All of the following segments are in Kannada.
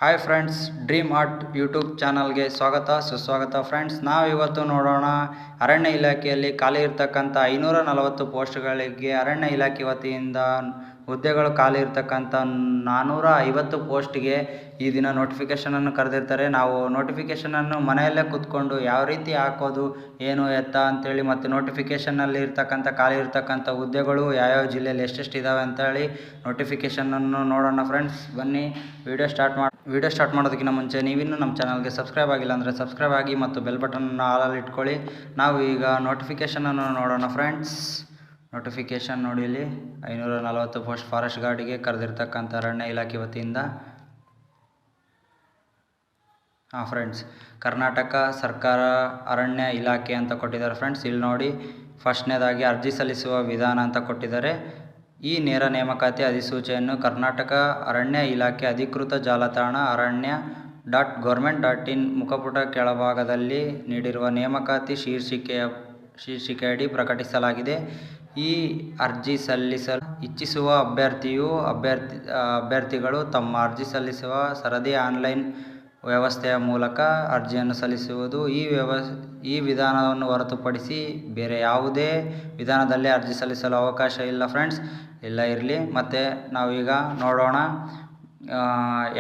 Hi friends, dream art YouTube ಚಾನಲ್ಗೆ ಸ್ವಾಗತ ಸುಸ್ವಾಗತ. ಫ್ರೆಂಡ್ಸ್, ನಾವು ಇವತ್ತು ನೋಡೋಣ ಅರಣ್ಯ ಇಲಾಖೆಯಲ್ಲಿ ಖಾಲಿ ಇರ್ತಕ್ಕಂಥ 540 ಪೋಸ್ಟ್ಗಳಿಗೆ ಅರಣ್ಯ ಇಲಾಖೆ ವತಿಯಿಂದ ಹುದ್ದೆಗಳು ಖಾಲಿ ಇರ್ತಕ್ಕಂಥ 450 ಪೋಸ್ಟ್ಗೆ ಈ ದಿನ ನೋಟಿಫಿಕೇಷನನ್ನು ಕರೆದಿರ್ತಾರೆ. ನಾವು ನೋಟಿಫಿಕೇಷನನ್ನು ಮನೆಯಲ್ಲೇ ಕೂತ್ಕೊಂಡು ಯಾವ ರೀತಿ ಹಾಕೋದು ಏನು ಎತ್ತ ಅಂತೇಳಿ, ಮತ್ತು ನೋಟಿಫಿಕೇಷನ್ನಲ್ಲಿ ಇರ್ತಕ್ಕಂಥ ಖಾಲಿ ಇರ್ತಕ್ಕಂಥ ಹುದ್ದೆಗಳು ಯಾವ್ಯಾವ ಜಿಲ್ಲೆಯಲ್ಲಿ ಎಷ್ಟೆಷ್ಟು ಇದ್ದಾವೆ ಅಂತೇಳಿ ನೋಟಿಫಿಕೇಷನನ್ನು ನೋಡೋಣ. ಫ್ರೆಂಡ್ಸ್, ಬನ್ನಿ ವಿಡಿಯೋ ಸ್ಟಾರ್ಟ್ ಮಾಡೋದಕ್ಕಿಂತ ಮುಂಚೆ ನೀವಿನ್ನೂ ನಮ್ಮ ಚಾನಲ್ಗೆ ಸಬ್ಸ್ಕ್ರೈಬ್ ಆಗಿಲ್ಲ ಅಂದರೆ ಸಬ್ಸ್ಕ್ರೈಬ್ ಆಗಿ ಮತ್ತು ಬೆಲ್ ಬಟನ್ನ ಆಲಲ್ಲಿ ಇಟ್ಕೊಳ್ಳಿ. ನಾವು ಈಗ ನೋಟಿಫಿಕೇಷನನ್ನು ನೋಡೋಣ. ಫ್ರೆಂಡ್ಸ್, ನೋಟಿಫಿಕೇಷನ್ ನೋಡಿ, ಇಲ್ಲಿ 540 ಪೋಸ್ಟ್ ಫಾರೆಸ್ಟ್ ಗಾರ್ಡಿಗೆ ಕರೆದಿರ್ತಕ್ಕಂಥ ಅರಣ್ಯ ಇಲಾಖೆ ವತಿಯಿಂದ. ಫ್ರೆಂಡ್ಸ್, ಕರ್ನಾಟಕ ಸರ್ಕಾರ ಅರಣ್ಯ ಇಲಾಖೆ ಅಂತ ಕೊಟ್ಟಿದ್ದಾರೆ. ಫ್ರೆಂಡ್ಸ್, ಇಲ್ಲಿ ನೋಡಿ, ಫಸ್ಟ್ನೇದಾಗಿ ಅರ್ಜಿ ಸಲ್ಲಿಸುವ ವಿಧಾನ ಅಂತ ಕೊಟ್ಟಿದ್ದಾರೆ. ಈ ನೇರ ನೇಮಕಾತಿ ಅಧಿಸೂಚನೆಯನ್ನು ಕರ್ನಾಟಕ ಅರಣ್ಯ ಇಲಾಖೆ ಅಧಿಕೃತ ಜಾಲತಾಣ aranya.government.in ಮುಖಪುಟ ಕೆಳಭಾಗದಲ್ಲಿ ನೀಡಿರುವ ನೇಮಕಾತಿ ಶೀರ್ಷಿಕೆಯಡಿ ಪ್ರಕಟಿಸಲಾಗಿದೆ. ಈ ಅರ್ಜಿ ಸಲ್ಲಿಸಲು ಇಚ್ಛಿಸುವ ಅಭ್ಯರ್ಥಿಗಳು ತಮ್ಮ ಅರ್ಜಿ ಸಲ್ಲಿಸುವ ಸರದಿ ಆನ್ಲೈನ್ ವ್ಯವಸ್ಥೆಯ ಮೂಲಕ ಅರ್ಜಿಯನ್ನು ಸಲ್ಲಿಸುವುದು. ಈ ವಿಧಾನವನ್ನು ಹೊರತುಪಡಿಸಿ ಬೇರೆ ಯಾವುದೇ ವಿಧಾನದಲ್ಲಿ ಅರ್ಜಿ ಸಲ್ಲಿಸಲು ಅವಕಾಶ ಇಲ್ಲ. ಫ್ರೆಂಡ್ಸ್, ಇಲ್ಲ ಇರಲಿ. ಮತ್ತು ನಾವೀಗ ನೋಡೋಣ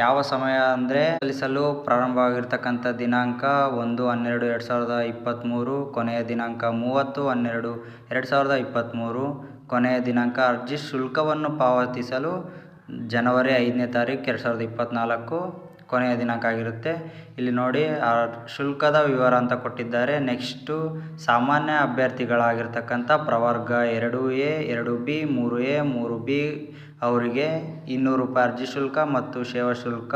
ಯಾವ ಸಮಯ ಅಂದರೆ, ಸಲ್ಲಿಸಲು ಪ್ರಾರಂಭವಾಗಿರ್ತಕ್ಕಂಥ ದಿನಾಂಕ 1/12/2023, ಕೊನೆಯ ದಿನಾಂಕ 30/12/2023, ಕೊನೆಯ ದಿನಾಂಕ. ಅರ್ಜಿ ಶುಲ್ಕವನ್ನು ಪಾವತಿಸಲು ಜನವರಿ 5ನೇ ತಾರೀಕು 2024 ಕೊನೆಯ ದಿನಾಂಕ ಆಗಿರುತ್ತೆ. ಇಲ್ಲಿ ನೋಡಿ, ಶುಲ್ಕದ ವಿವರ ಅಂತ ಕೊಟ್ಟಿದ್ದಾರೆ. ನೆಕ್ಸ್ಟು, ಸಾಮಾನ್ಯ ಅಭ್ಯರ್ಥಿಗಳಾಗಿರ್ತಕ್ಕಂಥ ಪ್ರವರ್ಗ 2A, 2B, 3A, 3B ಅವರಿಗೆ 200 ರೂಪಾಯಿ ಅರ್ಜಿ ಶುಲ್ಕ ಮತ್ತು ಸೇವಾ ಶುಲ್ಕ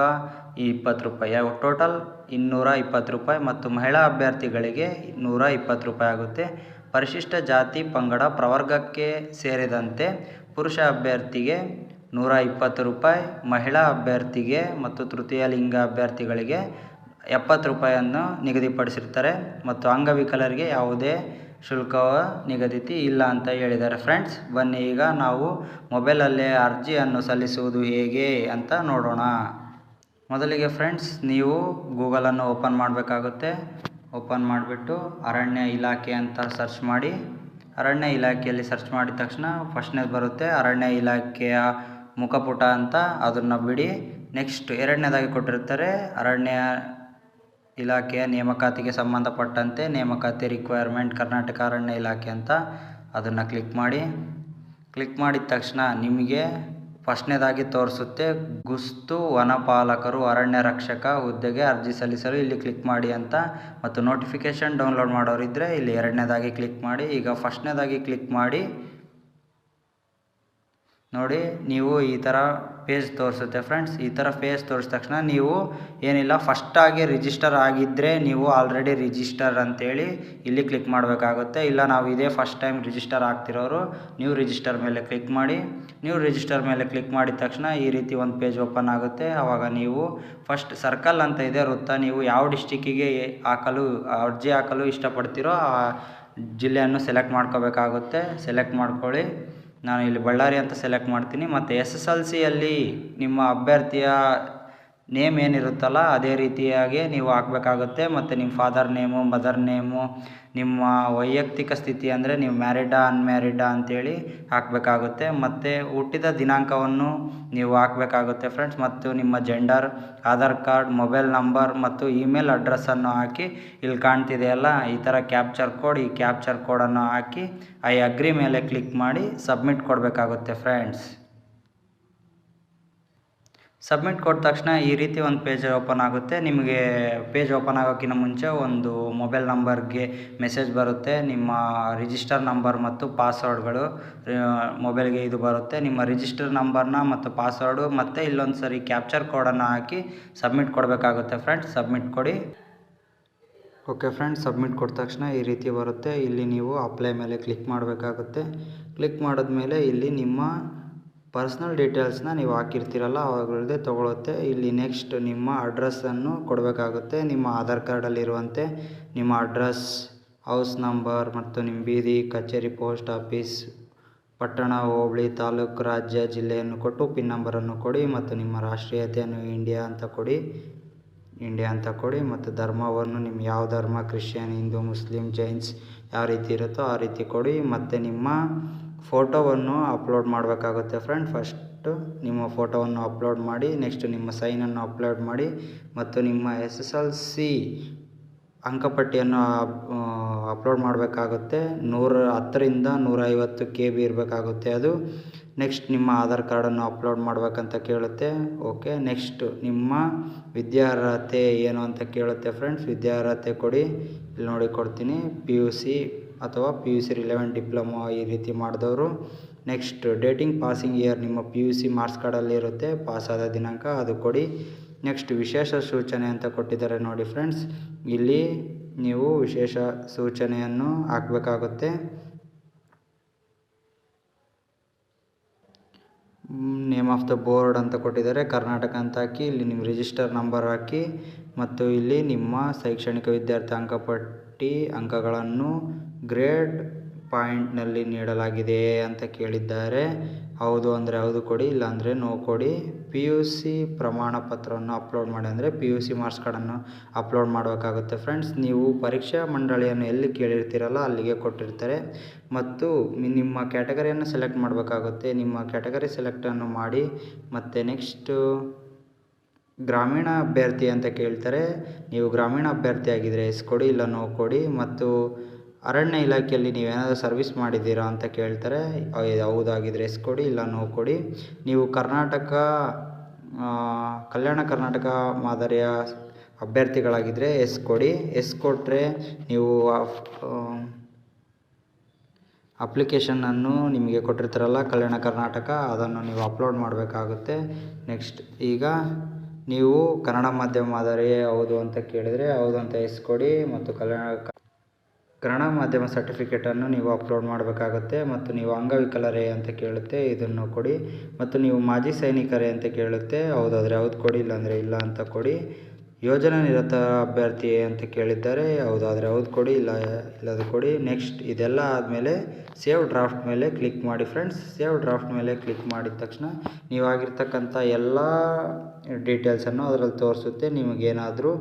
20 ರೂಪಾಯಿ, ಟೋಟಲ್ 220 ರೂಪಾಯಿ. ಮತ್ತು ಮಹಿಳಾ ಅಭ್ಯರ್ಥಿಗಳಿಗೆ 120 ರೂಪಾಯಿ ಆಗುತ್ತೆ. ಪರಿಶಿಷ್ಟ ಜಾತಿ ಪಂಗಡ ಪ್ರವರ್ಗಕ್ಕೆ ಸೇರಿದಂತೆ ಪುರುಷ ಅಭ್ಯರ್ಥಿಗೆ 120 ರೂಪಾಯಿ, ಮಹಿಳಾ ಅಭ್ಯರ್ಥಿಗೆ ಮತ್ತು ತೃತೀಯ ಲಿಂಗ ಅಭ್ಯರ್ಥಿಗಳಿಗೆ 70 ರೂಪಾಯಿಯನ್ನು ನಿಗದಿಪಡಿಸಿರ್ತಾರೆ. ಮತ್ತು ಅಂಗವಿಕಲರಿಗೆ ಯಾವುದೇ ಶುಲ್ಕ ನಿಗದಿತಿ ಇಲ್ಲ ಅಂತ ಹೇಳಿದ್ದಾರೆ. ಫ್ರೆಂಡ್ಸ್, ಬನ್ನಿ ಈಗ ನಾವು ಮೊಬೈಲಲ್ಲೇ ಅರ್ಜಿಯನ್ನು ಸಲ್ಲಿಸುವುದು ಹೇಗೆ ಅಂತ ನೋಡೋಣ. ಮೊದಲಿಗೆ ಫ್ರೆಂಡ್ಸ್, ನೀವು ಗೂಗಲನ್ನು ಓಪನ್ ಮಾಡಬೇಕಾಗುತ್ತೆ. ಓಪನ್ ಮಾಡಿಬಿಟ್ಟು ಅರಣ್ಯ ಇಲಾಖೆ ಅಂತ ಸರ್ಚ್ ಮಾಡಿ. ಅರಣ್ಯ ಇಲಾಖೆಯಲ್ಲಿ ಸರ್ಚ್ ಮಾಡಿದ ತಕ್ಷಣ ಫಸ್ಟ್ನೇದು ಬರುತ್ತೆ ಅರಣ್ಯ ಇಲಾಖೆಯ ಮುಖಪುಟ ಅಂತ, ಅದನ್ನು ಬಿಡಿ. ನೆಕ್ಸ್ಟ್, ಎರಡನೇದಾಗಿ ಕೊಟ್ಟಿರ್ತಾರೆ ಅರಣ್ಯ ಇಲಾಖೆಯ ನೇಮಕಾತಿಗೆ ಸಂಬಂಧಪಟ್ಟಂತೆ ನೇಮಕಾತಿ ರಿಕ್ವೈರ್ಮೆಂಟ್ ಕರ್ನಾಟಕ ಅರಣ್ಯ ಇಲಾಖೆ ಅಂತ, ಅದನ್ನು ಕ್ಲಿಕ್ ಮಾಡಿ. ಕ್ಲಿಕ್ ಮಾಡಿದ ತಕ್ಷಣ ನಿಮಗೆ ಫಸ್ಟ್ನೇದಾಗಿ ತೋರಿಸುತ್ತೆ ಗುಸ್ತು ವನಪಾಲಕರು ಅರಣ್ಯ ರಕ್ಷಕ ಹುದ್ದೆಗೆ ಅರ್ಜಿ ಸಲ್ಲಿಸಲು ಇಲ್ಲಿ ಕ್ಲಿಕ್ ಮಾಡಿ ಅಂತ. ಮತ್ತು ನೋಟಿಫಿಕೇಷನ್ ಡೌನ್ಲೋಡ್ ಮಾಡೋರಿದ್ದರೆ ಇಲ್ಲಿ ಎರಡನೇದಾಗಿ ಕ್ಲಿಕ್ ಮಾಡಿ. ಈಗ ಫಸ್ಟ್ನೇದಾಗಿ ಕ್ಲಿಕ್ ಮಾಡಿ ನೋಡಿ, ನೀವು ಈ ಥರ ಪೇಜ್ ತೋರಿಸುತ್ತೆ. ಫ್ರೆಂಡ್ಸ್, ಈ ಥರ ಪೇಜ್ ತೋರಿಸಿದ ತಕ್ಷಣ ನೀವು ಏನಿಲ್ಲ, ಫಸ್ಟಾಗಿ ರಿಜಿಸ್ಟರ್ ಆಗಿದ್ದರೆ ನೀವು ಆಲ್ರೆಡಿ ರಿಜಿಸ್ಟರ್ ಅಂತೇಳಿ ಇಲ್ಲಿ ಕ್ಲಿಕ್ ಮಾಡಬೇಕಾಗುತ್ತೆ. ಇಲ್ಲ, ನಾವು ಇದೇ ಫಸ್ಟ್ ಟೈಮ್ ರಿಜಿಸ್ಟರ್ ಆಗ್ತಿರೋರು ನ್ಯೂ ರಿಜಿಸ್ಟರ್ ಮೇಲೆ ಕ್ಲಿಕ್ ಮಾಡಿ. ನ್ಯೂ ರಿಜಿಸ್ಟರ್ ಮೇಲೆ ಕ್ಲಿಕ್ ಮಾಡಿದ ತಕ್ಷಣ ಈ ರೀತಿ ಒಂದು ಪೇಜ್ ಓಪನ್ ಆಗುತ್ತೆ. ಆವಾಗ ನೀವು ಫಸ್ಟ್ ಸರ್ಕಲ್ ಅಂತ ಇದೆ ವೃತ್ತ, ನೀವು ಯಾವ ಡಿಸ್ಟಿಕ್ಕಿಗೆ ಅರ್ಜಿ ಹಾಕಲು ಇಷ್ಟಪಡ್ತೀರೋ ಆ ಜಿಲ್ಲೆಯನ್ನು ಸೆಲೆಕ್ಟ್ ಮಾಡ್ಕೋಬೇಕಾಗುತ್ತೆ. ಸೆಲೆಕ್ಟ್ ಮಾಡ್ಕೊಳ್ಳಿ. ನಾನು ಇಲ್ಲಿ ಬಳ್ಳಾರಿ ಅಂತ ಸೆಲೆಕ್ಟ್ ಮಾಡ್ತೀನಿ. ಮತ್ತು SSLCಯಲ್ಲಿ ನಿಮ್ಮ ಅಭ್ಯರ್ಥಿಯ ನೇಮ್ ಏನಿರುತ್ತಲ್ಲ ಅದೇ ರೀತಿಯಾಗಿ ನೀವು ಹಾಕಬೇಕಾಗುತ್ತೆ. ಮತ್ತು ನಿಮ್ಮ ಫಾದರ್ ನೇಮು, ಮದರ್ ನೇಮು, ನಿಮ್ಮ ವೈಯಕ್ತಿಕ ಸ್ಥಿತಿ ಅಂದರೆ ನೀವು ಮ್ಯಾರಿಡಾ ಅನ್ಮ್ಯಾರಿಡಾ ಅಂತೇಳಿ ಹಾಕಬೇಕಾಗುತ್ತೆ. ಮತ್ತು ಹುಟ್ಟಿದ ದಿನಾಂಕವನ್ನು ನೀವು ಹಾಕಬೇಕಾಗುತ್ತೆ. ಫ್ರೆಂಡ್ಸ್, ಮತ್ತು ನಿಮ್ಮ gender, Aadhaar card, mobile number ಮತ್ತು ಇಮೇಲ್ ಅಡ್ರೆಸ್ಸನ್ನು ಹಾಕಿ, ಇಲ್ಲಿ ಕಾಣ್ತಿದೆಯಲ್ಲ ಈ ಥರ ಕ್ಯಾಪ್ಚರ್ ಕೋಡ್, ಈ ಕ್ಯಾಪ್ಚರ್ ಕೋಡನ್ನು ಹಾಕಿ ಐ ಅಗ್ರಿ ಮೇಲೆ ಕ್ಲಿಕ್ ಮಾಡಿ ಸಬ್ಮಿಟ್ ಕೊಡಬೇಕಾಗುತ್ತೆ. ಫ್ರೆಂಡ್ಸ್, ಸಬ್ಮಿಟ್ ಕೊಟ್ಟ ತಕ್ಷಣ ಈ ರೀತಿ ಒಂದು ಪೇಜ್ ಓಪನ್ ಆಗುತ್ತೆ. ನಿಮಗೆ ಪೇಜ್ ಓಪನ್ ಆಗೋಕ್ಕಿಂತ ಮುಂಚೆ ಒಂದು ಮೊಬೈಲ್ ನಂಬರ್ಗೆ ಮೆಸೇಜ್ ಬರುತ್ತೆ. ನಿಮ್ಮ ರಿಜಿಸ್ಟರ್ ನಂಬರ್ ಮತ್ತು ಪಾಸ್ವರ್ಡ್ಗಳು ಮೊಬೈಲ್ಗೆ ಇದು ಬರುತ್ತೆ. ನಿಮ್ಮ ರಿಜಿಸ್ಟರ್ ನಂಬರ್ನ ಮತ್ತು ಪಾಸ್ವರ್ಡು ಮತ್ತು ಇಲ್ಲೊಂದು ಸರಿ ಕ್ಯಾಪ್ಚರ್ ಕೋಡನ್ನು ಹಾಕಿ ಸಬ್ಮಿಟ್ ಕೊಡಬೇಕಾಗುತ್ತೆ. ಫ್ರೆಂಡ್ಸ್, ಸಬ್ಮಿಟ್ ಕೊಡಿ. ಓಕೆ ಫ್ರೆಂಡ್ಸ್, ಸಬ್ಮಿಟ್ ಕೊಟ್ಟ ತಕ್ಷಣ ಈ ರೀತಿ ಬರುತ್ತೆ. ಇಲ್ಲಿ ನೀವು ಅಪ್ಲೈ ಮೇಲೆ ಕ್ಲಿಕ್ ಮಾಡಬೇಕಾಗುತ್ತೆ. ಕ್ಲಿಕ್ ಮಾಡಿದ್ಮೇಲೆ ಇಲ್ಲಿ ನಿಮ್ಮ ಪರ್ಸ್ನಲ್ ಡೀಟೇಲ್ಸ್ನ ನೀವು ಹಾಕಿರ್ತೀರಲ್ಲ ಅವುಗಳದ್ದೇ ತೊಗೊಳುತ್ತೆ. ಇಲ್ಲಿ ನೆಕ್ಸ್ಟ್ ನಿಮ್ಮ ಅಡ್ರೆಸ್ಸನ್ನು ಕೊಡಬೇಕಾಗುತ್ತೆ. ನಿಮ್ಮ ಆಧಾರ್ ಕಾರ್ಡಲ್ಲಿರುವಂತೆ ನಿಮ್ಮ ಅಡ್ರೆಸ್, ಹೌಸ್ ನಂಬರ್ ಮತ್ತು ನಿಮ್ಮ ಬೀದಿ, ಕಚೇರಿ, ಪೋಸ್ಟ್ ಆಫೀಸ್, ಪಟ್ಟಣ, ಹೋಬಳಿ, ತಾಲೂಕು, ರಾಜ್ಯ, ಜಿಲ್ಲೆಯನ್ನು ಕೊಟ್ಟು ಪಿನ್ ನಂಬರನ್ನು ಕೊಡಿ ಮತ್ತು ನಿಮ್ಮ ರಾಷ್ಟ್ರೀಯತೆಯನ್ನು ಇಂಡಿಯಾ ಅಂತ ಕೊಡಿ ಮತ್ತು ಧರ್ಮವನ್ನು ನಿಮ್ಮ ಯಾವ ಧರ್ಮ, ಕ್ರಿಶ್ಚಿಯನ್, ಹಿಂದೂ, ಮುಸ್ಲಿಂ, ಜೈನ್ಸ್ ಯಾವ ರೀತಿ ಇರುತ್ತೋ ಆ ರೀತಿ ಕೊಡಿ ಮತ್ತು ನಿಮ್ಮ ಫೋಟೋವನ್ನು ಅಪ್ಲೋಡ್ ಮಾಡಬೇಕಾಗುತ್ತೆ ಫ್ರೆಂಡ್. ಫಸ್ಟು ನಿಮ್ಮ ಫೋಟೋವನ್ನು ಅಪ್ಲೋಡ್ ಮಾಡಿ, ನೆಕ್ಸ್ಟ್ ನಿಮ್ಮ ಸೈನನ್ನು ಅಪ್ಲೋಡ್ ಮಾಡಿ ಮತ್ತು ನಿಮ್ಮ SSLC ಅಂಕಪಟ್ಟಿಯನ್ನು ಅಪ್ಲೋಡ್ ಮಾಡಬೇಕಾಗುತ್ತೆ. 110ರಿಂದ 150 KB ಇರಬೇಕಾಗುತ್ತೆ ಅದು. ನೆಕ್ಸ್ಟ್ ನಿಮ್ಮ ಆಧಾರ್ ಕಾರ್ಡನ್ನು ಅಪ್ಲೋಡ್ ಮಾಡಬೇಕಂತ ಕೇಳುತ್ತೆ. ಓಕೆ, ನೆಕ್ಸ್ಟ್ ನಿಮ್ಮ ವಿದ್ಯಾರ್ಹತೆ ಏನು ಅಂತ ಕೇಳುತ್ತೆ ಫ್ರೆಂಡ್ಸ್. ವಿದ್ಯಾರ್ಹತೆ ಕೊಡಿ, ಇಲ್ಲಿ ನೋಡಿ ಕೊಡ್ತೀನಿ. PUC ಅಥವಾ PUC ರಿಲೆವೆಂಟ್ ಡಿಪ್ಲೊಮಾ ಈ ರೀತಿ ಮಾಡಿದವರು. ನೆಕ್ಸ್ಟ್ ಡೇಟಿಂಗ್ ಪಾಸಿಂಗ್ ಇಯರ್ ನಿಮ್ಮ PUC ಮಾರ್ಕ್ಸ್ ಕಾರ್ಡಲ್ಲಿ ಇರುತ್ತೆ, ಪಾಸಾದ ದಿನಾಂಕ ಅದು ಕೊಡಿ. ನೆಕ್ಸ್ಟ್ ವಿಶೇಷ ಸೂಚನೆ ಅಂತ ಕೊಟ್ಟಿದ್ದಾರೆ ನೋಡಿ ಫ್ರೆಂಡ್ಸ್. ಇಲ್ಲಿ ನೀವು ವಿಶೇಷ ಸೂಚನೆಯನ್ನು ಹಾಕಬೇಕಾಗುತ್ತೆ. ನೇಮ್ ಆಫ್ ದ ಬೋರ್ಡ್ ಅಂತ ಕೊಟ್ಟಿದ್ದಾರೆ, ಕರ್ನಾಟಕ ಅಂತ ಹಾಕಿ. ಇಲ್ಲಿ ನಿಮ್ಮ ರಿಜಿಸ್ಟರ್ ನಂಬರ್ ಹಾಕಿ ಮತ್ತು ಇಲ್ಲಿ ನಿಮ್ಮ ಶೈಕ್ಷಣಿಕ ವಿದ್ಯಾರ್ಥಿ ಅಂಕಪಟ್ಟಿ ಅಂಕಗಳನ್ನು ಗ್ರೇಡ್ ಪಾಯಿಂಟ್ನಲ್ಲಿ ನೀಡಲಾಗಿದೆ ಅಂತ ಕೇಳಿದ್ದಾರೆ. ಹೌದು ಅಂದರೆ ಹೌದು ಕೊಡಿ, ಇಲ್ಲಾಂದರೆ ನೋ ಕೊಡಿ. PUC ಪ್ರಮಾಣ ಪತ್ರವನ್ನು ಅಪ್ಲೋಡ್ ಮಾಡಿ ಅಂದರೆ PUC ಮಾರ್ಕ್ಸ್ ಕಾರ್ಡನ್ನು ಅಪ್ಲೋಡ್ ಮಾಡಬೇಕಾಗುತ್ತೆ ಫ್ರೆಂಡ್ಸ್. ನೀವು ಪರೀಕ್ಷಾ ಮಂಡಳಿಯನ್ನು ಎಲ್ಲಿ ಕೇಳಿರ್ತೀರಲ್ಲ ಅಲ್ಲಿಗೆ ಕೊಟ್ಟಿರ್ತಾರೆ ಮತ್ತು ನಿಮ್ಮ ಕ್ಯಾಟಗರಿಯನ್ನು ಸೆಲೆಕ್ಟ್ ಮಾಡಬೇಕಾಗುತ್ತೆ. ನಿಮ್ಮ ಕ್ಯಾಟಗರಿ ಸೆಲೆಕ್ಟನ್ನು ಮಾಡಿ ಮತ್ತು ನೆಕ್ಸ್ಟು ಗ್ರಾಮೀಣ ಅಭ್ಯರ್ಥಿ ಅಂತ ಕೇಳ್ತಾರೆ. ನೀವು ಗ್ರಾಮೀಣ ಅಭ್ಯರ್ಥಿ ಆಗಿದ್ದರೆ ಎಸ್ ಕೊಡಿ, ಇಲ್ಲ ನೋ ಕೊಡಿ. ಮತ್ತು ಅರಣ್ಯ ಇಲಾಖೆಯಲ್ಲಿ ನೀವೇನಾದರೂ ಸರ್ವಿಸ್ ಮಾಡಿದ್ದೀರಾ ಅಂತ ಕೇಳ್ತಾರೆ. ಹೌದಾಗಿದ್ದರೆ ಎಸ್ ಕೊಡಿ, ಇಲ್ಲ ನೋ ಕೊಡಿ. ನೀವು ಕಲ್ಯಾಣ ಕರ್ನಾಟಕ ಮಾದರಿಯ ಅಭ್ಯರ್ಥಿಗಳಾಗಿದ್ದರೆ ಎಸ್ ಕೊಡಿ. ಎಸ್ ಕೊಟ್ಟರೆ ನೀವು ಅಪ್ಲಿಕೇಶನನ್ನು ನಿಮಗೆ ಕೊಟ್ಟಿರ್ತಾರಲ್ಲ ಕಲ್ಯಾಣ ಕರ್ನಾಟಕ, ಅದನ್ನು ನೀವು ಅಪ್ಲೋಡ್ ಮಾಡಬೇಕಾಗುತ್ತೆ. ನೆಕ್ಸ್ಟ್ ಈಗ ನೀವು ಕನ್ನಡ ಮಾಧ್ಯಮ ಮಾದರಿ ಹೌದು ಅಂತ ಕೇಳಿದರೆ ಹೌದು ಅಂತ ಎಸ್ ಕೊಡಿ ಮತ್ತು ಕನ್ನಡ ಮಾಧ್ಯಮ ಸರ್ಟಿಫಿಕೇಟನ್ನು ನೀವು ಅಪ್ಲೋಡ್ ಮಾಡಬೇಕಾಗುತ್ತೆ. ಮತ್ತು ನೀವು ಅಂಗವಿಕಲರೇ ಅಂತ ಕೇಳುತ್ತೆ, ಇದನ್ನು ಕೊಡಿ. ಮತ್ತು ನೀವು ಮಾಜಿ ಸೈನಿಕರೇ ಅಂತ ಕೇಳುತ್ತೆ, ಹೌದಾದರೆ ಹೌದು ಕೊಡಿ, ಇಲ್ಲಾಂದರೆ ಇಲ್ಲ ಅಂತ ಕೊಡಿ. ಯೋಜನಾ ನಿರತ ಅಭ್ಯರ್ಥಿ ಅಂತ ಕೇಳಿದ್ದಾರೆ, ಹೌದಾದರೆ ಹೌದು ಕೊಡಿ, ಇಲ್ಲದು ಕೊಡಿ. ನೆಕ್ಸ್ಟ್ ಇದೆಲ್ಲ ಆದಮೇಲೆ ಸೇವ್ ಡ್ರಾಫ್ಟ್ ಮೇಲೆ ಕ್ಲಿಕ್ ಮಾಡಿ ಫ್ರೆಂಡ್ಸ್. ಸೇವ್ ಡ್ರಾಫ್ಟ್ ಮೇಲೆ ಕ್ಲಿಕ್ ಮಾಡಿದ ತಕ್ಷಣ ನೀವಾಗಿರ್ತಕ್ಕಂಥ ಎಲ್ಲ ಡೀಟೇಲ್ಸನ್ನು ಅದರಲ್ಲಿ ತೋರಿಸುತ್ತೆ. ನಿಮಗೇನಾದರೂ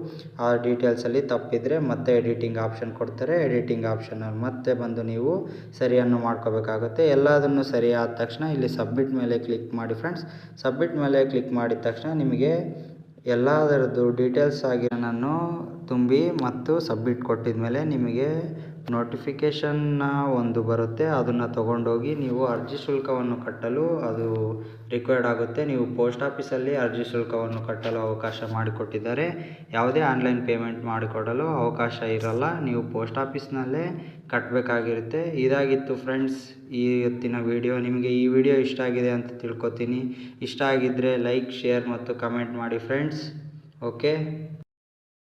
ಆ ಡೀಟೇಲ್ಸಲ್ಲಿ ತಪ್ಪಿದರೆ ಮತ್ತೆ ಎಡಿಟಿಂಗ್ ಆಪ್ಷನ್ ಕೊಡ್ತಾರೆ. ಎಡಿಟಿಂಗ್ ಆಪ್ಷನಲ್ಲಿ ಮತ್ತೆ ಬಂದು ನೀವು ಸರಿಯನ್ನು ಮಾಡ್ಕೋಬೇಕಾಗುತ್ತೆ. ಎಲ್ಲದನ್ನು ಸರಿ ಆದ ತಕ್ಷಣ ಇಲ್ಲಿ ಸಬ್ಮಿಟ್ ಮೇಲೆ ಕ್ಲಿಕ್ ಮಾಡಿ ಫ್ರೆಂಡ್ಸ್. ಸಬ್ಮಿಟ್ ಮೇಲೆ ಕ್ಲಿಕ್ ಮಾಡಿದ ತಕ್ಷಣ ನಿಮಗೆ ಎಲ್ಲದರದ್ದು ಡೀಟೇಲ್ಸ್ ಆಗಿ ನಾನು ತುಂಬಿ ಮತ್ತು ಸಬ್ಮಿಟ್ ಕೊಟ್ಟಿದ ಮೇಲೆ ನಿಮಗೆ ನೋಟಿಫಿಕೇಷನ್ನ ಒಂದು ಬರುತ್ತೆ. ಅದನ್ನು ತೊಗೊಂಡೋಗಿ ನೀವು ಅರ್ಜಿ ಶುಲ್ಕವನ್ನು ಕಟ್ಟಲು ಅದು ರಿಕ್ವೈರ್ಡ್ ಆಗುತ್ತೆ. ನೀವು ಪೋಸ್ಟ್ ಆಫೀಸಲ್ಲಿ ಅರ್ಜಿ ಶುಲ್ಕವನ್ನು ಕಟ್ಟಲು ಅವಕಾಶ ಮಾಡಿಕೊಟ್ಟಿದ್ದಾರೆ. ಯಾವುದೇ ಆನ್ಲೈನ್ ಪೇಮೆಂಟ್ ಮಾಡಿಕೊಡಲು ಅವಕಾಶ ಇರಲ್ಲ, ನೀವು ಪೋಸ್ಟ್ ಆಫೀಸ್ನಲ್ಲೇ ಕಟ್ಟಬೇಕಾಗಿರುತ್ತೆ. ಇದಾಗಿತ್ತು ಫ್ರೆಂಡ್ಸ್ ಇವತ್ತಿನ ವಿಡಿಯೋ. ನಿಮಗೆ ಈ ವಿಡಿಯೋ ಇಷ್ಟ ಆಗಿದೆ ಅಂತ ತಿಳ್ಕೊತೀನಿ. ಇಷ್ಟ ಆಗಿದ್ದರೆ ಲೈಕ್, ಶೇರ್ ಮತ್ತು ಕಮೆಂಟ್ ಮಾಡಿ ಫ್ರೆಂಡ್ಸ್. ಓಕೆ.